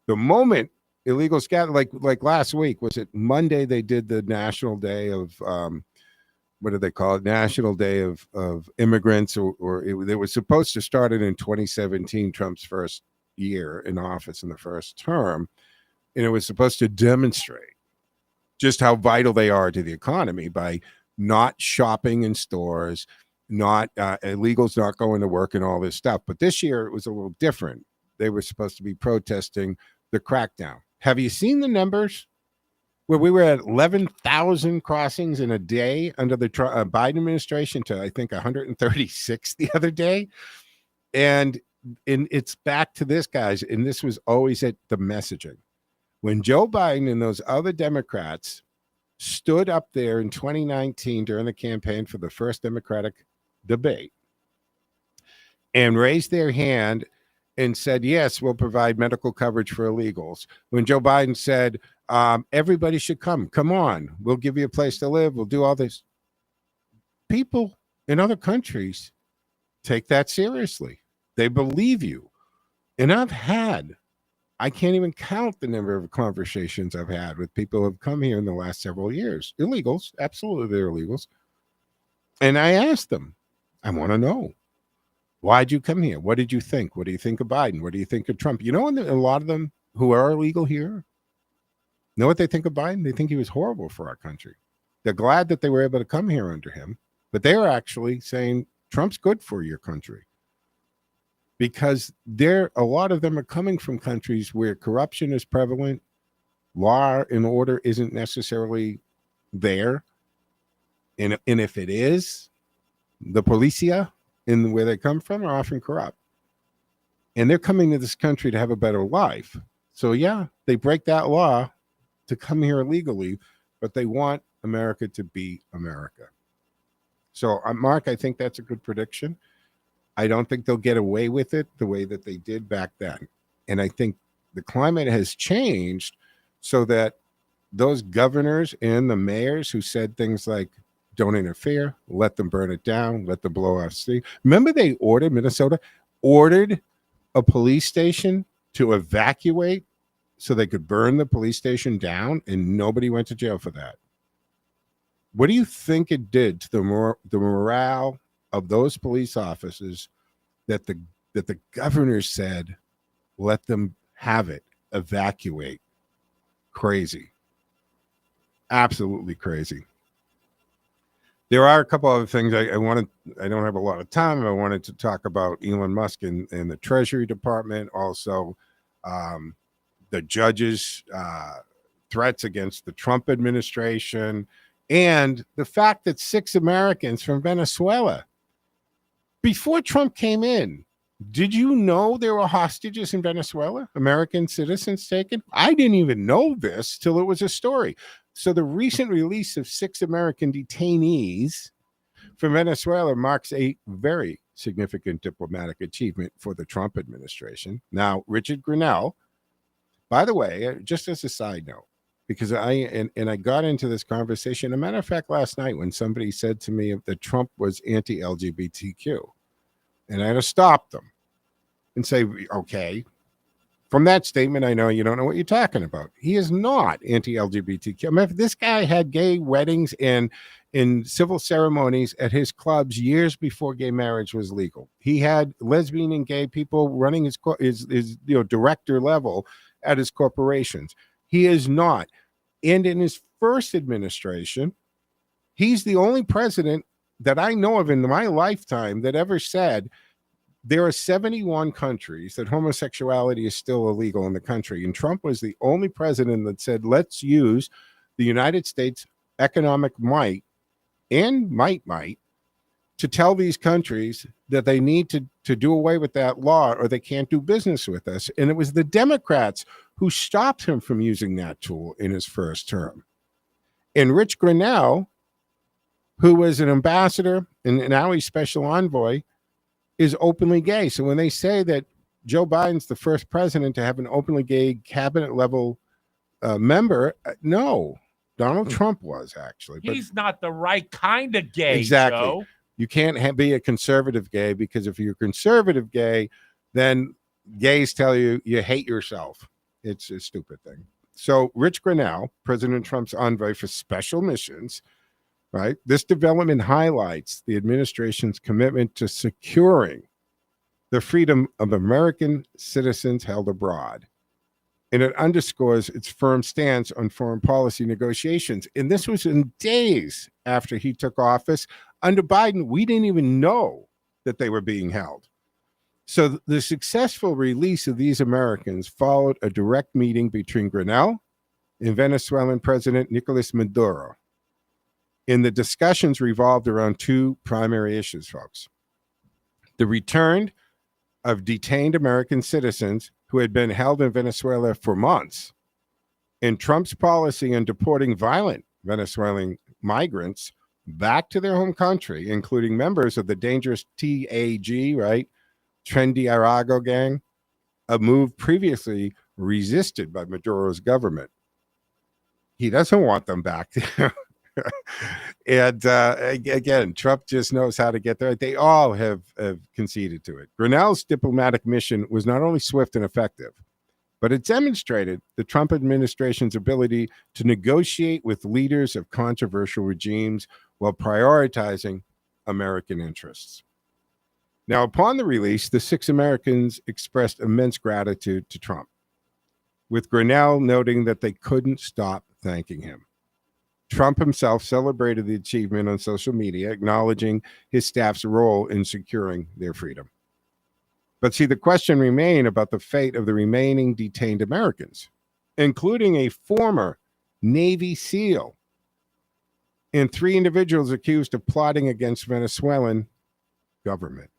The moment illegals gather, like last week, was it Monday? They did the National Day of what do they call it? National Day of Immigrants, or they were supposed to start it in 2017, Trump's first year in office in the first term, and it was supposed to demonstrate just how vital they are to the economy by not shopping in stores, not illegals not going to work and all this stuff. But this year it was a little different. They were supposed to be protesting the crackdown. Have you seen the numbers where we were at 11,000 crossings in a day under the Biden administration to, I think, 136 the other day? And it's back to this, guys. And this was always at the messaging. When Joe Biden and those other Democrats stood up there in 2019 during the campaign for the first Democratic debate and raised their hand and said, yes, we'll provide medical coverage for illegals. When Joe Biden said, everybody should come on, we'll give you a place to live, we'll do all this. People in other countries take that seriously. They believe you. And I can't even count the number of conversations I've had with people who have come here in the last several years. Illegals, absolutely, they're illegals. And I asked them, I want to know, Why'd you come here? What did you think? What do you think of Biden? What do you think of Trump? You know, and a lot of them who are illegal here, know what they think of Biden? They think he was horrible for our country. They're glad that they were able to come here under him, but they are actually saying Trump's good for your country. Because a lot of them are coming from countries where corruption is prevalent, law and order isn't necessarily there. And if it is, the policia in where they come from are often corrupt. And they're coming to this country to have a better life. So yeah, they break that law to come here illegally, but they want America to be America. So Mark, I think that's a good prediction. I don't think they'll get away with it the way that they did back then. And I think the climate has changed so that those governors and the mayors who said things like, don't interfere, let them burn it down, let them blow off steam. Remember Minnesota ordered a police station to evacuate so they could burn the police station down, and nobody went to jail for that. What do you think it did to the morale of those police officers that the governor said, let them have it, evacuate? Crazy. Absolutely crazy. There are a couple other things I don't have a lot of time. I wanted to talk about Elon Musk and the Treasury Department. Also, the judges' threats against the Trump administration, and the fact that 6 Americans from Venezuela, before Trump came in, did you know there were hostages in Venezuela, American citizens taken? I didn't even know this till it was a story. So the recent release of 6 American detainees from Venezuela marks a very significant diplomatic achievement for the Trump administration. Now, Richard Grenell, by the way, just as a side note, because I got into this conversation, a matter of fact, last night when somebody said to me that Trump was anti-LGBTQ, and I had to stop them and say, okay, from that statement, I know you don't know what you're talking about. He is not anti-LGBTQ. I mean, if this guy had gay weddings and in civil ceremonies at his clubs years before gay marriage was legal. He had lesbian and gay people running his director level at his corporations. He is not. And in his first administration, he's the only president that I know of in my lifetime that ever said there are 71 countries that homosexuality is still illegal in the country. And Trump was the only president that said, let's use the United States economic might and might to tell these countries that they need to do away with that law or they can't do business with us. And it was the Democrats who stopped him from using that tool in his first term. And Rich Grenell, who was an ambassador and now he's special envoy, is openly gay. So when they say that Joe Biden's the first president to have an openly gay cabinet level member, no, Donald Trump was actually. But he's not the right kind of gay, exactly. Joe. You can't be a conservative gay, because if you're conservative gay, then gays tell you hate yourself. It's a stupid thing. So Rich Grenell, President Trump's envoy for special missions, right? This development highlights the administration's commitment to securing the freedom of American citizens held abroad. And it underscores its firm stance on foreign policy negotiations. And this was in days after he took office. Under Biden, we didn't even know that they were being held. So the successful release of these Americans followed a direct meeting between Grenell and Venezuelan President Nicolas Maduro. And the discussions revolved around 2 primary issues, folks. The return of detained American citizens who had been held in Venezuela for months, and Trump's policy on deporting violent Venezuelan migrants back to their home country, including members of the dangerous TAG, right, Trendy Arago gang, a move previously resisted by Maduro's government. He doesn't want them back there. And again, Trump just knows how to get there. They all have conceded to it. Grenell's diplomatic mission was not only swift and effective, but it demonstrated the Trump administration's ability to negotiate with leaders of controversial regimes while prioritizing American interests. Now, upon the release, the 6 Americans expressed immense gratitude to Trump, with Grinnell noting that they couldn't stop thanking him. Trump himself celebrated the achievement on social media, acknowledging his staff's role in securing their freedom. But see, the question remained about the fate of the remaining detained Americans, including a former Navy SEAL and 3 individuals accused of plotting against Venezuelan government.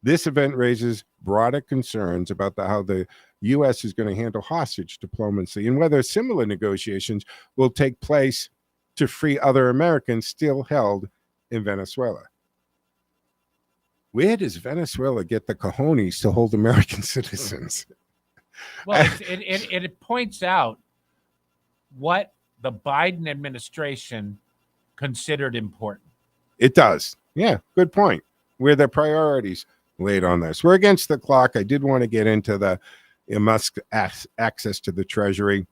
This event raises broader concerns about how the U.S. is going to handle hostage diplomacy and whether similar negotiations will take place to free other Americans still held in Venezuela. Where does Venezuela get the cojones to hold American citizens? Well, it points out what the Biden administration considered important. It does. Yeah, good point. Where the priorities laid on this. We're against the clock. I did want to get into the Musk access to the Treasury.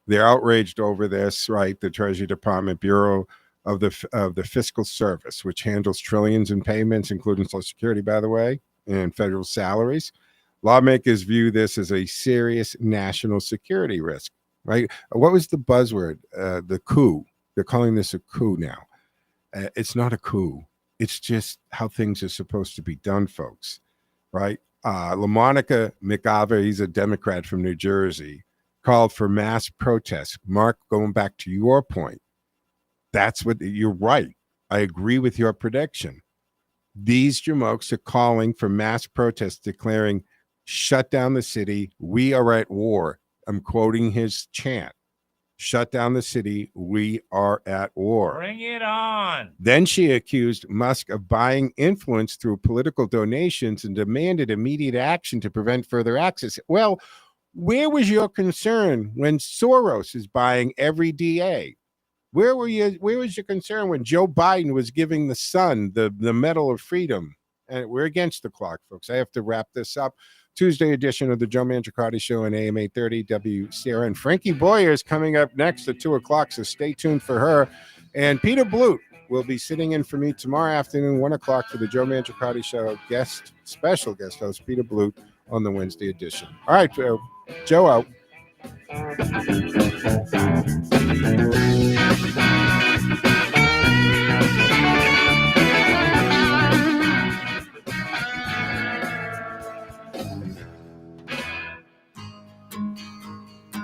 They're outraged over this, right? The Treasury Department Bureau of the Fiscal Service, which handles trillions in payments, including Social Security, by the way, and federal salaries. Lawmakers view this as a serious national security risk, right? What was the buzzword? The coup. They're calling this a coup now. It's not a coup. It's just how things are supposed to be done, folks, right? LaMonica McGavin, he's a Democrat from New Jersey, called for mass protests. Mark, going back to your point, that's what you're right. I agree with your prediction. These jamokes are calling for mass protests, declaring, shut down the city. We are at war. I'm quoting his chant. Shut down the city. We are at war. Bring it on. Then she accused Musk of buying influence through political donations and demanded immediate action to prevent further access. Well, where was your concern when Soros is buying every DA? Where was your concern when Joe Biden was giving the Sun the Medal of Freedom? And we're against the clock, folks. I have to wrap this up. Tuesday edition of the Joe Mangiacotti Show on AM 830 WCRN. Frankie Boyer is coming up next at 2 o'clock, so stay tuned for her. And Peter Blute will be sitting in for me tomorrow afternoon, 1 o'clock, for the Joe Mangiacotti Show special guest host, Peter Blute, on the Wednesday edition. All right, Joe out.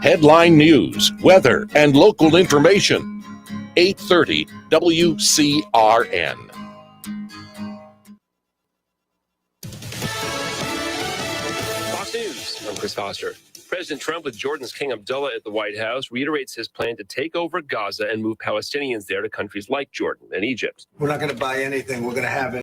Headline news, weather, and local information. 830 WCRN. Fox News, I'm Chris Foster. President Trump, with Jordan's King Abdullah at the White House, reiterates his plan to take over Gaza and move Palestinians there to countries like Jordan and Egypt. We're not going to buy anything. We're going to have it.